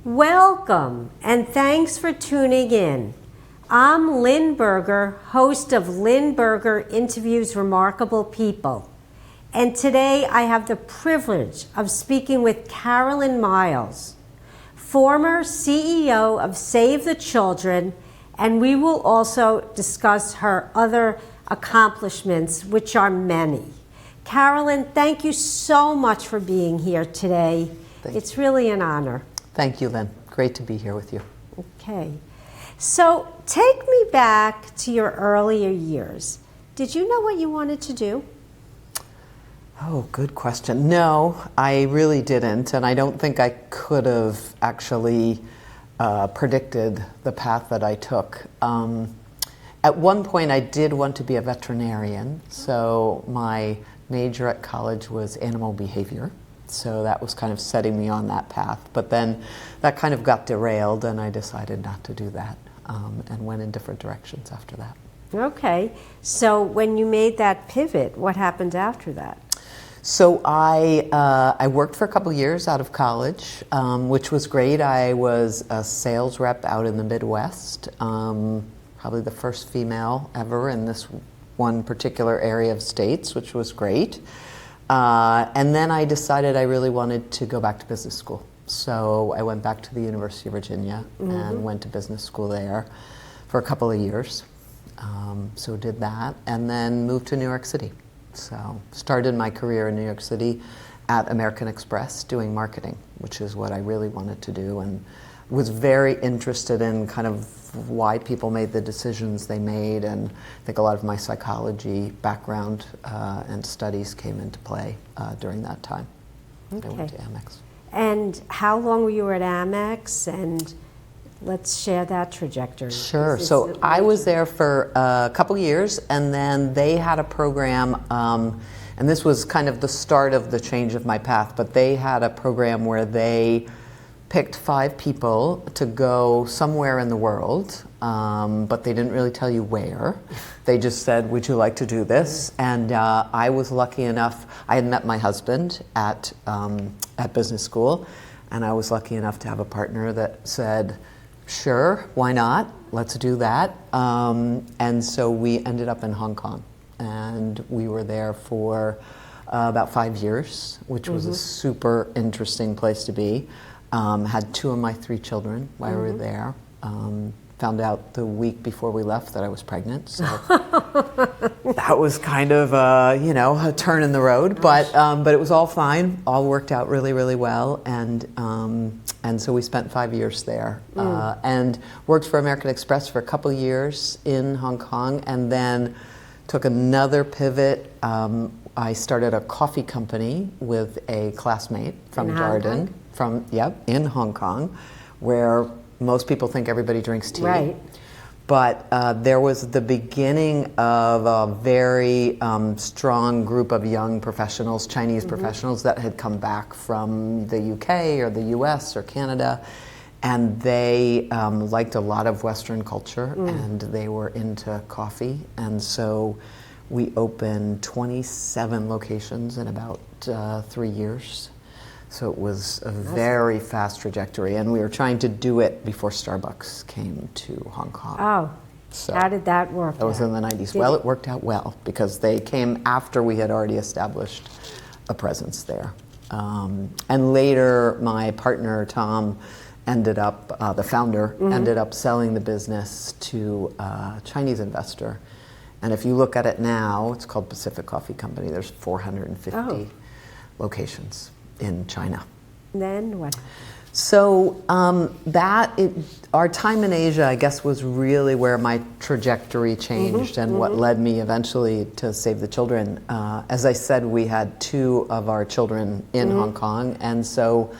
Welcome, and thanks for tuning in. I'm Lynn Berger, host of Lynn Berger Interviews Remarkable People. And today I have the privilege of speaking with Carolyn Miles, former CEO of Save the Children, and we will also discuss her other accomplishments, which are many. Carolyn, thank you so much for being here today. It's really an honor. Thank you, Lynn. Great to be here with you. Okay. So take me back to your earlier years. Did you know what you wanted to do? Oh, good question. No, I really didn't, and I don't think I could have actually predicted the path that I took. At one point, I did want to be a veterinarian, so my major at college was animal behavior. So that was kind of setting me on that path. But then that kind of got derailed, and I decided not to do that and went in different directions after that. Okay. So when you made that pivot, what happened after that? So I worked for a couple years out of college, which was great. I was a sales rep out in the Midwest, probably the first female ever in this one particular area of states, which was great. And then I decided I really wanted to go back to business school. So I went back to the University of Virginia and went to business school there for a couple of years. So did that and then moved to New York City. So started my career in New York City at American Express doing marketing, which is what I really wanted to do, and was very interested in kind of why people made the decisions they made, and I think a lot of my psychology background and studies came into play during that time. Okay. I went to Amex. And how long were you at Amex? And let's share that trajectory. Sure. So I was there for a couple years, and then they had a program, and this was kind of the start of the change of my path, but they had a program where they picked 5 people to go somewhere in the world, but they didn't really tell you where. They just said, would you like to do this? And I was lucky enough, I had met my husband at business school, and I was lucky enough to have a partner that said, sure, why not? Let's do that. And so we ended up in Hong Kong, and we were there for about 5 years, which was a super interesting place to be. Had 2 of my 3 children while we were there. Found out the week before we left that I was pregnant, so that was kind of a turn in the road. But it was all fine. All worked out really, really well, and so we spent 5 years there and worked for American Express for a couple years in Hong Kong, and then took another pivot. I started a coffee company with a classmate from Darden. In Hong Kong, where most people think everybody drinks tea. Right. But there was the beginning of a very strong group of young professionals, Chinese professionals that had come back from the UK or the US or Canada, and they liked a lot of Western culture, and they were into coffee. And so we opened 27 locations in about 3 years. So it was a very fast trajectory, and we were trying to do it before Starbucks came to Hong Kong. Oh, so how did that work? That was in the 90s. Well, it worked out well because they came after we had already established a presence there. And later, my partner, Tom, ended up, the founder, ended up selling the business to a Chinese investor. And if you look at it now, it's called Pacific Coffee Company. There's 450 locations in China. Then what? So our time in Asia, I guess, was really where my trajectory changed and what led me eventually to Save the Children. As I said, we had 2 of our children in Hong Kong, and so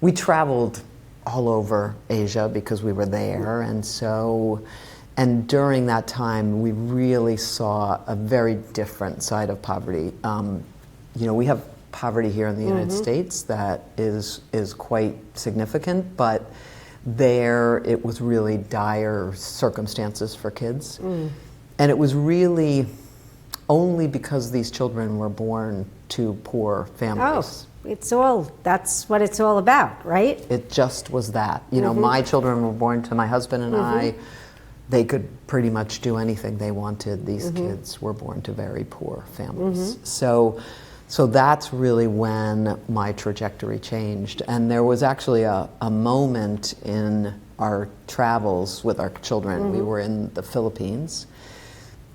we traveled all over Asia because we were there, and during that time, we really saw a very different side of poverty. We have poverty here in the United States that is quite significant, but there it was really dire circumstances for kids. And it was really only because these children were born to poor families. that's what it's all about, right? It just was that. You know, my children were born to my husband and I. They could pretty much do anything they wanted. These kids were born to very poor families. So that's really when my trajectory changed. And there was actually a moment in our travels with our children. We were in the Philippines,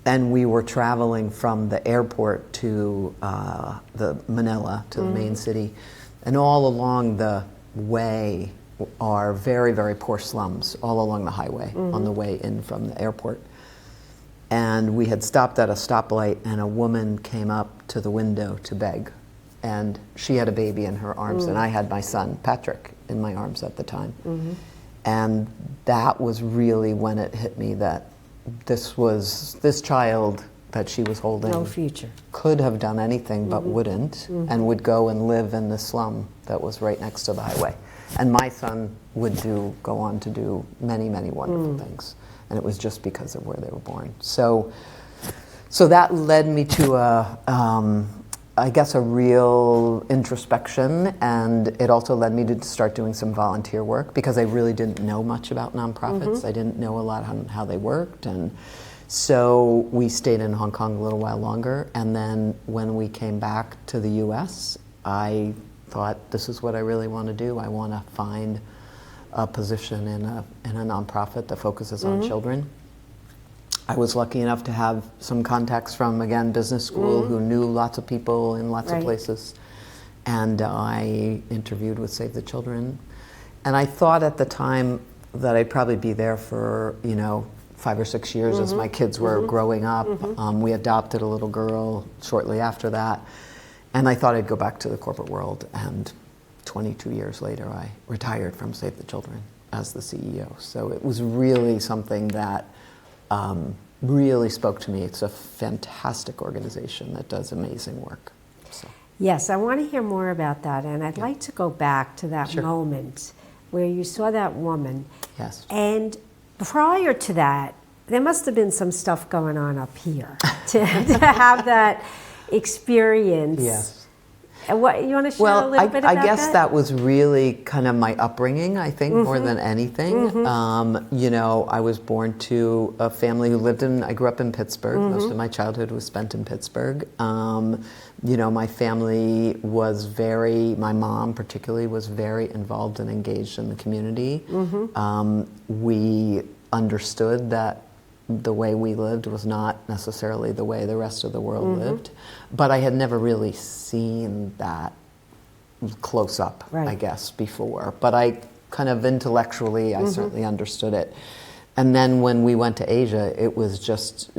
and we were traveling from the airport to the Manila, to the main city. And all along the way are very, very poor slums, all along the highway on the way in from the airport. And we had stopped at a stoplight, and a woman came up to the window to beg. And she had a baby in her arms, and I had my son, Patrick, in my arms at the time. And that was really when it hit me that this child that she was holding, No future. could have done anything but wouldn't, and would go and live in the slum that was right next to the highway. And my son would go on to do many, many wonderful things. And it was just because of where they were born. So that led me to I guess a real introspection, and it also led me to start doing some volunteer work because I really didn't know much about nonprofits. I didn't know a lot on how they worked, and so we stayed in Hong Kong a little while longer, and then when we came back to the US, I thought, this is what I really want to do. I want to find a position in a nonprofit that focuses on children. I was lucky enough to have some contacts from, again, business school who knew lots of people in lots of places. And I interviewed with Save the Children. And I thought at the time that I'd probably be there for, 5 or 6 years as my kids were growing up. We adopted a little girl shortly after that. And I thought I'd go back to the corporate world. And 22 years later, I retired from Save the Children as the CEO. So it was really something that really spoke to me. It's a fantastic organization that does amazing work. So. Yes, I want to hear more about that, and I'd like to go back to that moment where you saw that woman. Yes. And prior to that, there must have been some stuff going on up here to have that experience. Yes. And what you want to share a little bit about that? I guess that was really kind of my upbringing, I think, more than anything. I was born to a family who I grew up in Pittsburgh. Most of my childhood was spent in Pittsburgh. My family was my mom particularly was very involved and engaged in the community. We understood that the way we lived was not necessarily the way the rest of the world lived. But I had never really seen that close up, I guess, before. But I kind of intellectually, I certainly understood it. And then when we went to Asia, it was just,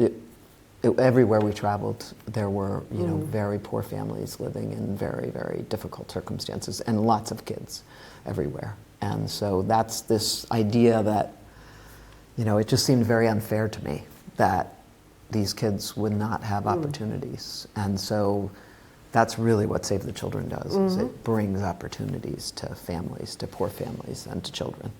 everywhere we traveled, there were, very poor families living in very, very difficult circumstances, and lots of kids everywhere. And so that's this idea that, it just seemed very unfair to me that these kids would not have opportunities. And so that's really what Save the Children does, is it brings opportunities to families, to poor families, and to children.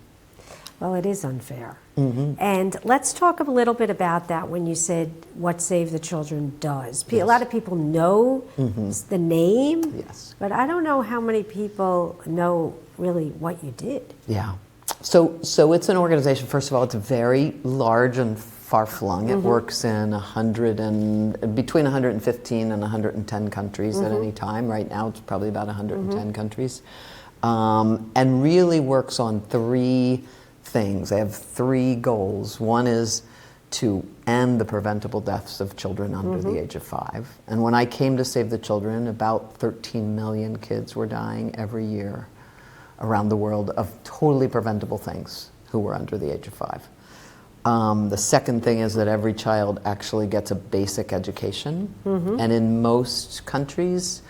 Well, it is unfair. And let's talk a little bit about that when you said what Save the Children does. A lot of people know the name, but I don't know how many people know really what you did. Yeah. So it's an organization, first of all, it's very large and far-flung. It works in between 115 and 110 countries at any time. Right now it's probably about 110 countries. And really works on 3 things. They have 3 goals. One is to end the preventable deaths of children under the age of 5. And when I came to Save the Children, about 13 million kids were dying every year around the world of totally preventable things who were under the age of 5. The second thing is that every child actually gets a basic education. And in most countries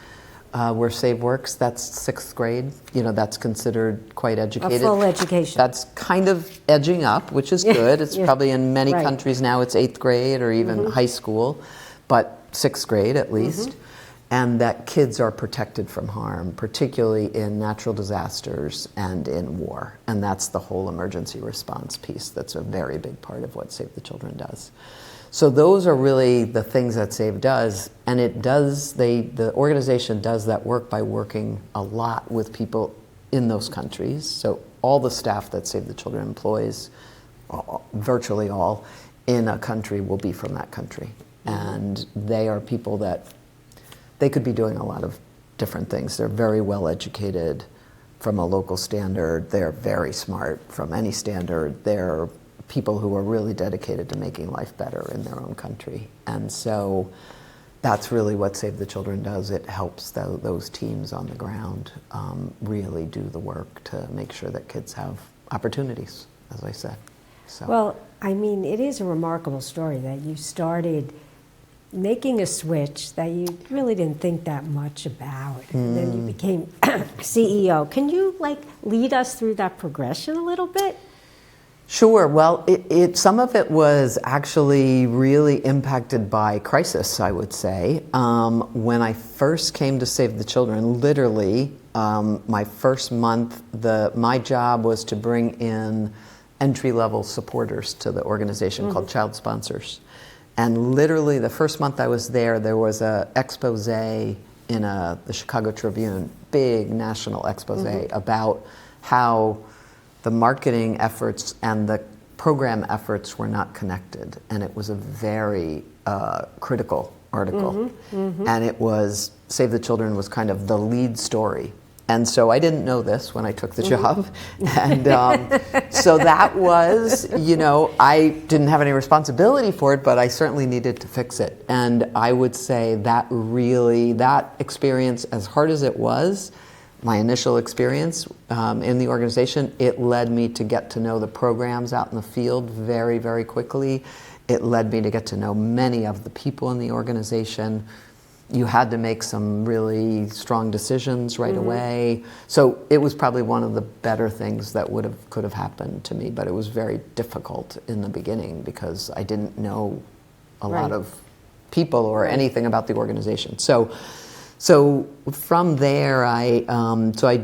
where SAVE works, that's 6th grade. That's considered quite educated. A full education. That's kind of edging up, which is good. It's probably in many countries now it's 8th grade or even high school, but 6th grade at least. And that kids are protected from harm, particularly in natural disasters and in war. And that's the whole emergency response piece. That's a very big part of what Save the Children does. So those are really the things that SAVE does, and the organization does that work by working a lot with people in those countries. So all the staff that Save the Children employs, virtually all, in a country will be from that country. And they are people that, they could be doing a lot of different things. They're very well educated from a local standard. They're very smart from any standard. They're people who are really dedicated to making life better in their own country. And so that's really what Save the Children does. It helps those teams on the ground really do the work to make sure that kids have opportunities, as I said. So. Well, I mean, it is a remarkable story that you started making a switch that you really didn't think that much about. And then you became CEO. Can you lead us through that progression a little bit? Sure. Well, some of it was actually really impacted by crisis, I would say. When I first came to Save the Children, literally, my first month, my job was to bring in entry-level supporters to the organization called child sponsors. And literally, the first month I was there was a expose in the Chicago Tribune, big national expose about how the marketing efforts and the program efforts were not connected. And it was a very critical article. And it was, Save the Children was kind of the lead story. And so I didn't know this when I took the job. And so that was, I didn't have any responsibility for it, but I certainly needed to fix it. And I would say that experience, as hard as it was, my initial experience in the organization, it led me to get to know the programs out in the field very, very quickly. It led me to get to know many of the people in the organization. You had to make some really strong decisions right away. So it was probably one of the better things that could have happened to me, but it was very difficult in the beginning because I didn't know a lot of people or anything about the organization. So from there, I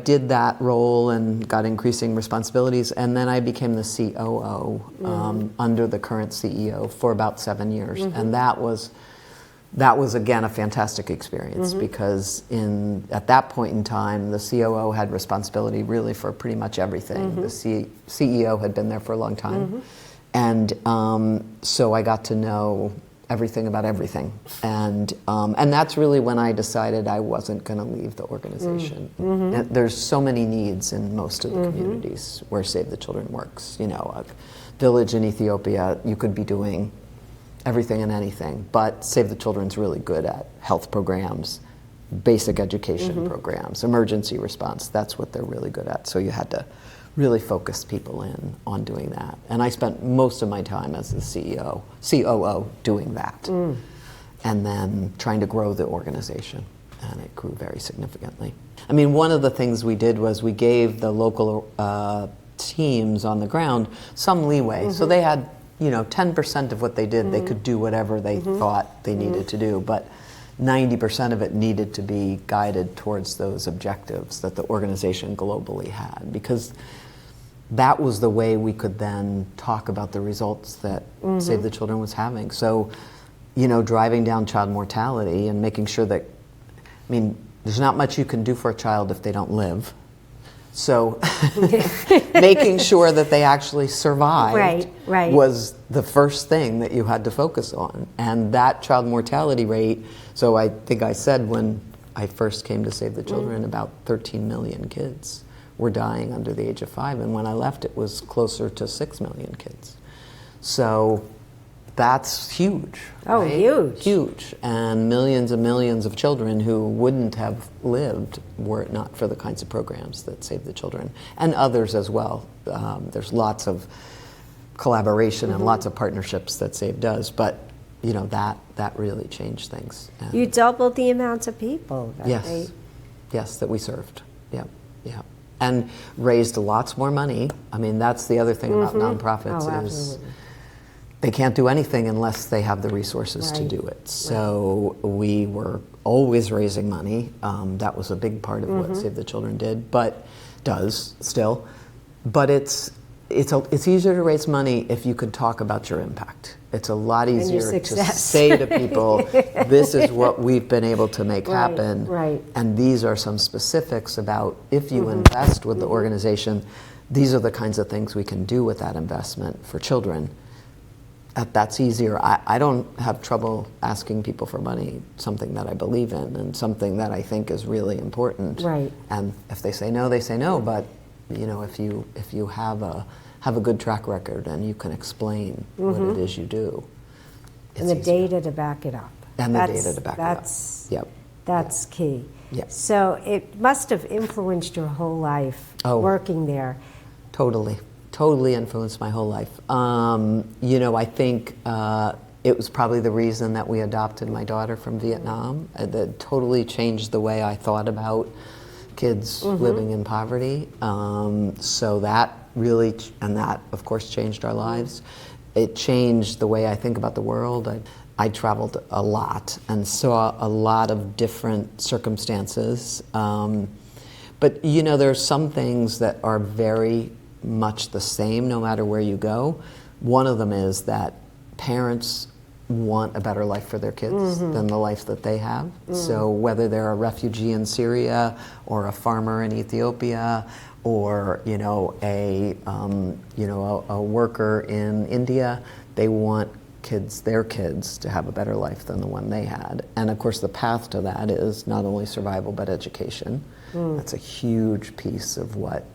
did that role and got increasing responsibilities, and then I became the COO under the current CEO for about 7 years, and that was again a fantastic experience because at that point in time, the COO had responsibility really for pretty much everything. The CEO had been there for a long time, and so I got to know everything about everything, and that's really when I decided I wasn't going to leave the organization. And there's so many needs in most of the communities where Save the Children works. A village in Ethiopia, you could be doing everything and anything, but Save the Children's really good at health programs, basic education programs, emergency response. That's what they're really good at. So you had to really focus people in on doing that. And I spent most of my time as the COO doing that. And then trying to grow the organization. And it grew very significantly. I mean, one of the things we did was we gave the local teams on the ground some leeway. So they had 10% of what they did, they could do whatever they thought they needed to do, but 90% of it needed to be guided towards those objectives that the organization globally had, because that was the way we could then talk about the results that Save the Children was having. So, driving down child mortality and making sure that, there's not much you can do for a child if they don't live. So making sure that they actually survived was the first thing that you had to focus on. And that child mortality rate, so I think I said when I first came to Save the Children, about 13 million kids were dying under the age of 5. And when I left, it was closer to 6 million kids. So that's huge. Oh, right? huge. Huge. And millions of children who wouldn't have lived were it not for the kinds of programs that Save the Children, and others as well. There's lots of collaboration and lots of partnerships that Save does, but that really changed things. And you doubled the amount of people. Yes, that we served. Yeah. And raised lots more money. That's the other thing about nonprofits is they can't do anything unless they have the resources to do it. So we were always raising money. That was a big part of what Save the Children did, but does still. But it's it's easier to raise money if you could talk about your impact. It's a lot easier to success. say to people, this is what we've been able to make happen, right. and these are some specifics about if you invest with the organization, these are the kinds of things we can do with that investment for children. That's easier. I don't have trouble asking people for money, something that I believe in and something that I think is really important. Right. And if they say no, they say no. But if you have a good track record and you can explain what it is you do, and the data to back it up. And the data to back it up. Yep. That's key. Yep. So it must have influenced your whole life working there. Totally influenced my whole life. I think it was probably the reason that we adopted my daughter from Vietnam. That totally changed the way I thought about kids living in poverty. So that really, and that of course changed our lives. It changed the way I think about the world. I traveled a lot and saw a lot of different circumstances. But there's some things that are very much the same no matter where you go. One of them is that parents want a better life for their kids than the life that they have. So whether they're a refugee in Syria or a farmer in Ethiopia or a worker in India, they want their kids to have a better life than the one they had. And of course the path to that is not only survival but education. That's a huge piece of what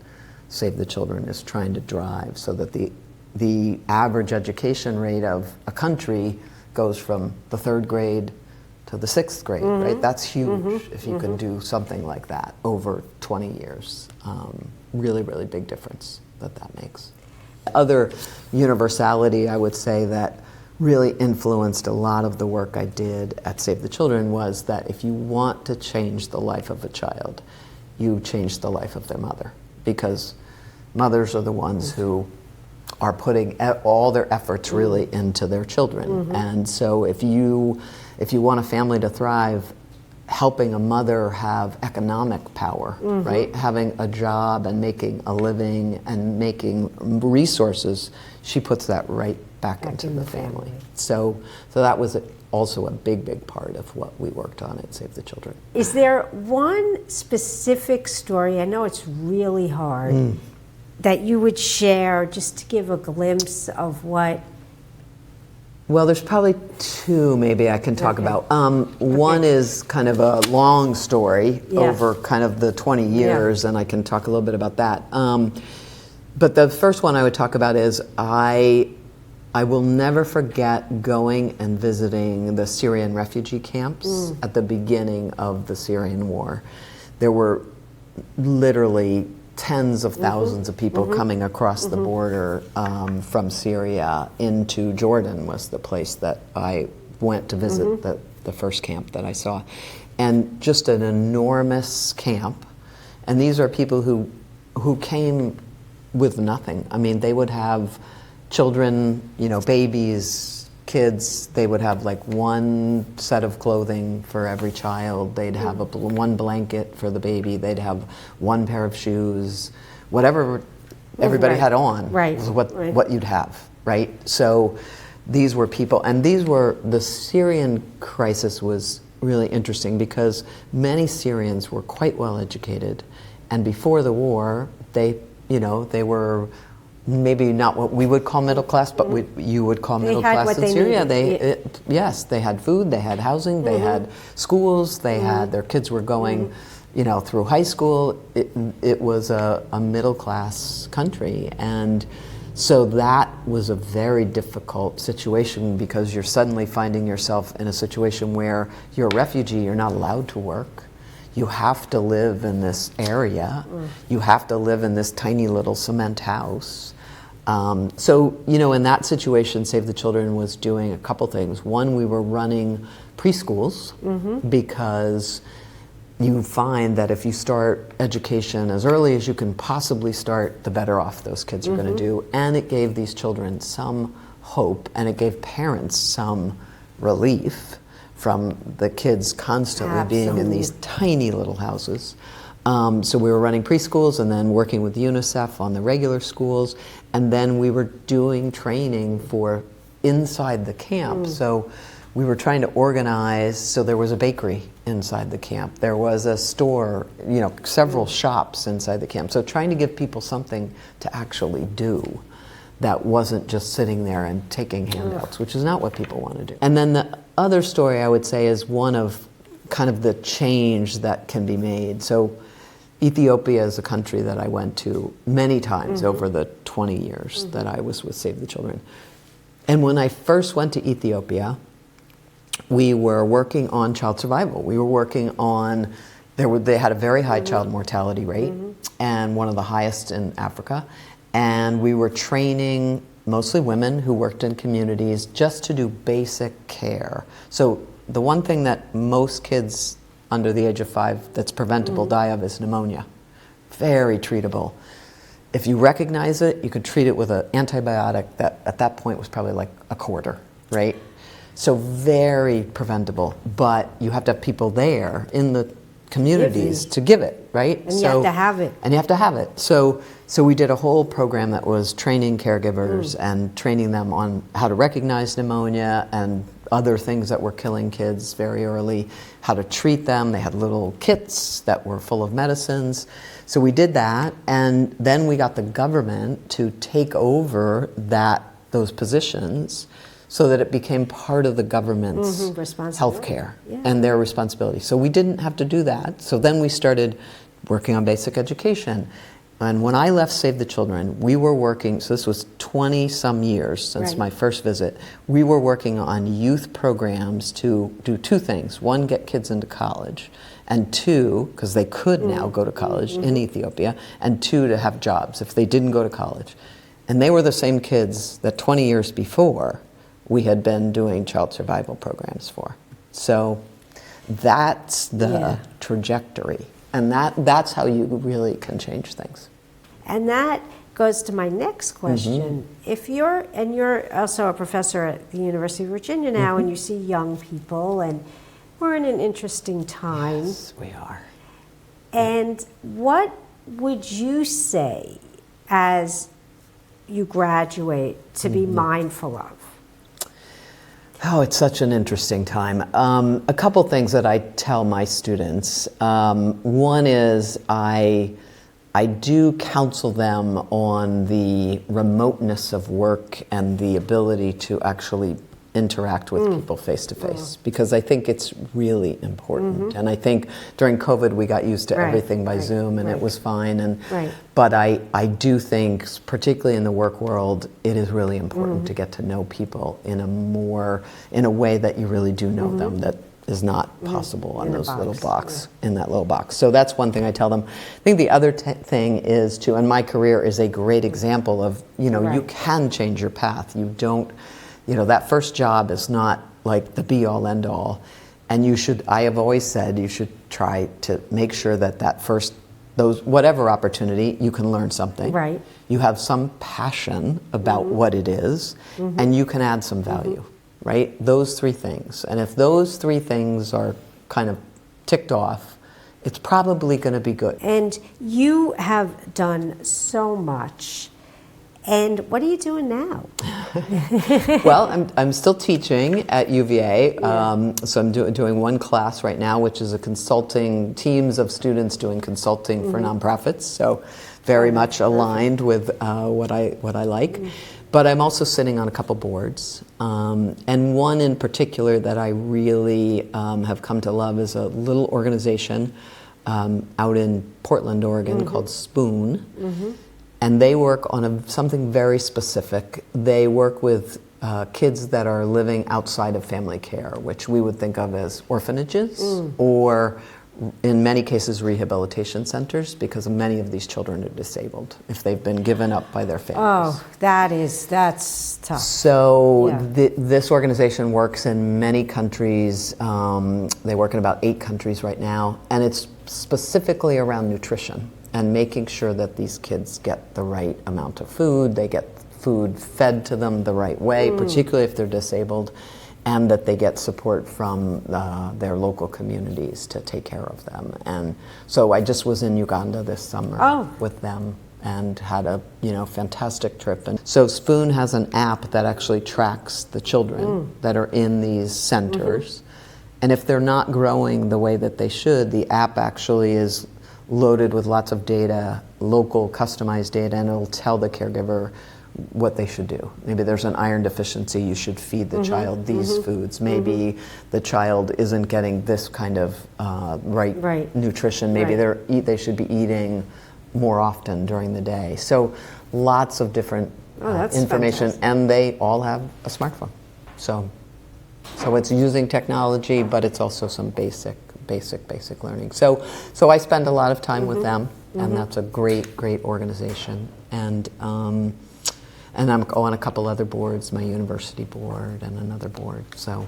Save the Children is trying to drive, so that the average education rate of a country goes from the 3rd grade to the 6th grade, right? That's huge if you can do something like that over 20 years. Really, really big difference that makes. Other universality, I would say, that really influenced a lot of the work I did at Save the Children was that if you want to change the life of a child, you change the life of their mother, because mothers are the ones who are putting all their efforts really into their children. And so if you want a family to thrive, helping a mother have economic power, right? Having a job and making a living and making resources, she puts that right back into the family. So that was also a big part of what we worked on at Save the Children. Is there one specific story, I know it's really hard, that you would share just to give a glimpse of what? Well, there's probably two maybe I can talk about. One is kind of a long story over kind of the 20 years, and I can talk a little bit about that. But the first one I would talk about is I will never forget going and visiting the Syrian refugee camps at the beginning of the Syrian war. There were literally tens of thousands of people coming across the border from Syria into Jordan was the place that I went to visit, the first camp that I saw. And just an enormous camp. And these are people who came with nothing. I mean, they would have children, babies, kids. They would have like one set of clothing for every child. They'd have one blanket for the baby. They'd have one pair of shoes. Whatever everybody had on was what you'd have, right? So these were people, and the Syrian crisis was really interesting because many Syrians were quite well educated, and before the war, they were maybe not what we would call middle class, but you would call middle class in Syria. They had food, they had housing, they had schools, they had their kids were going, through high school. It was a middle class country, and so that was a very difficult situation because you're suddenly finding yourself in a situation where you're a refugee, you're not allowed to work. You have to live in this area. You have to live in this tiny little cement house. So, in that situation, Save the Children was doing a couple things. One, we were running preschools because you find that if you start education as early as you can possibly start, the better off those kids are going to do. And it gave these children some hope, and it gave parents some relief from the kids constantly being in these tiny little houses. So we were running preschools and then working with UNICEF on the regular schools. And then we were doing training for inside the camp. So we were trying to organize, so there was a bakery inside the camp. There was a store, several shops inside the camp. So trying to give people something to actually do that wasn't just sitting there and taking handouts, which is not what people want to do. And then the other story I would say is one of kind of the change that can be made. So Ethiopia is a country that I went to many times over the 20 years that I was with Save the Children. And when I first went to Ethiopia, we were working on child survival. We were working on, they had a very high child mortality rate and one of the highest in Africa. And we were training mostly women who worked in communities just to do basic care. So the one thing that most kids under the age of 5 that's preventable die of is pneumonia. Very treatable. If you recognize it, you could treat it with an antibiotic that at that point was probably like a quarter, right? So very preventable, but you have to have people there in the communities to give it, right? And you have to have it. And you have to have it. So we did a whole program that was training caregivers and training them on how to recognize pneumonia and other things that were killing kids very early, how to treat them. They had little kits that were full of medicines. So we did that, and then we got the government to take over those positions so that it became part of the government's health care and their responsibility. So we didn't have to do that. So then we started working on basic education. And when I left Save the Children, we were working, so this was 20 some years since my first visit, we were working on youth programs to do two things. One, get kids into college, and two, because they could now go to college in Ethiopia, and two, to have jobs if they didn't go to college. And they were the same kids that 20 years before we had been doing child survival programs for. So that's the trajectory. And that's how you really can change things. And that goes to my next question. If you're also a professor at the University of Virginia now, and you see young people, and we're in an interesting time. Yes, we are. And what would you say as you graduate to be mindful of? Oh, it's such an interesting time. A couple things that I tell my students. One is I do counsel them on the remoteness of work and the ability to actually interact with people face to face, because I think it's really important. And I think during COVID we got used to everything by Zoom, and it was fine. But I do think, particularly in the work world, it is really important to get to know people in a way that you really do know them, that is not possible on those little box, in that little box. So that's one thing I tell them. I think the other thing is and my career is a great example of, you can change your path. You don't, that first job is not like the be all end all. And I have always said, you should try to make sure that whatever opportunity, you can learn something. Right. You have some passion about what it is, and you can add some value, right? Those three things. And if those three things are kind of ticked off, it's probably going to be good. And you have done so much. And what are you doing now? Well, I'm still teaching at UVA. So I'm doing one class right now, which is teams of students doing consulting for nonprofits. So very much aligned with what I like. But I'm also sitting on a couple boards. And one in particular that I really have come to love is a little organization out in Portland, Oregon called Spoon. And they work on something very specific. They work with kids that are living outside of family care, which we would think of as orphanages, or in many cases rehabilitation centers, because many of these children are disabled if they've been given up by their families. Oh, that's tough. So this organization works in many countries. They work in about 8 countries right now, and it's specifically around nutrition and making sure that these kids get the right amount of food, they get food fed to them the right way, particularly if they're disabled, and that they get support from their local communities to take care of them. And so I just was in Uganda this summer with them, and had a fantastic trip. And so Spoon has an app that actually tracks the children that are in these centers. And if they're not growing the way that they should, the app actually is loaded with lots of data, local customized data, and it'll tell the caregiver what they should do. Maybe there's an iron deficiency, you should feed the child these foods. Maybe the child isn't getting this kind of right nutrition. Maybe they should be eating more often during the day. So lots of different information, fantastic. and they all have a smartphone. So it's using technology, but it's also some basic learning. So I spend a lot of time with them, and that's a great organization. And I'm on a couple other boards, my university board and another board. So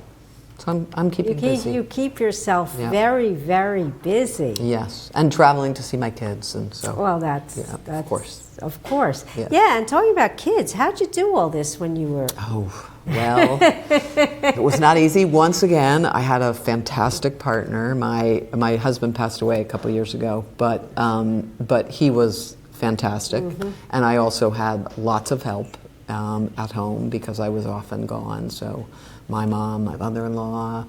I'm keeping busy. You keep yourself very, very busy. Yes, and traveling to see my kids, and so. Well, that's of course. Of course. Yes. Yeah, and talking about kids, how'd you do all this when you were? Oh, well, it was not easy. Once again, I had a fantastic partner. My husband passed away a couple years ago, but he was fantastic, and I also had lots of help at home because I was often gone. So my mom, my mother-in-law,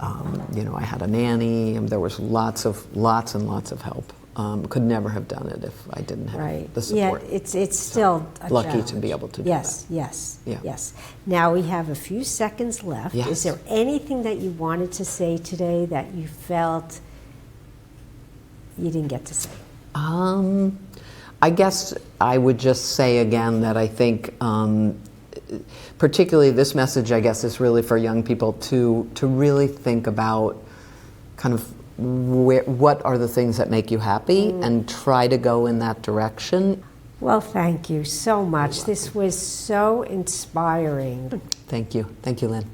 I had a nanny, and there was lots and lots of help. Could never have done it if I didn't have the support. Yeah, it's still a lucky challenge. to be able to do that. Yes. Now we have a few seconds left. Yes. Is there anything that you wanted to say today that you felt you didn't get to say? I guess I would just say again that I think, particularly this message, I guess, is really for young people to really think about kind of what are the things that make you happy and try to go in that direction. Well, thank you so much. This was so inspiring. Thank you. Thank you, Lynn.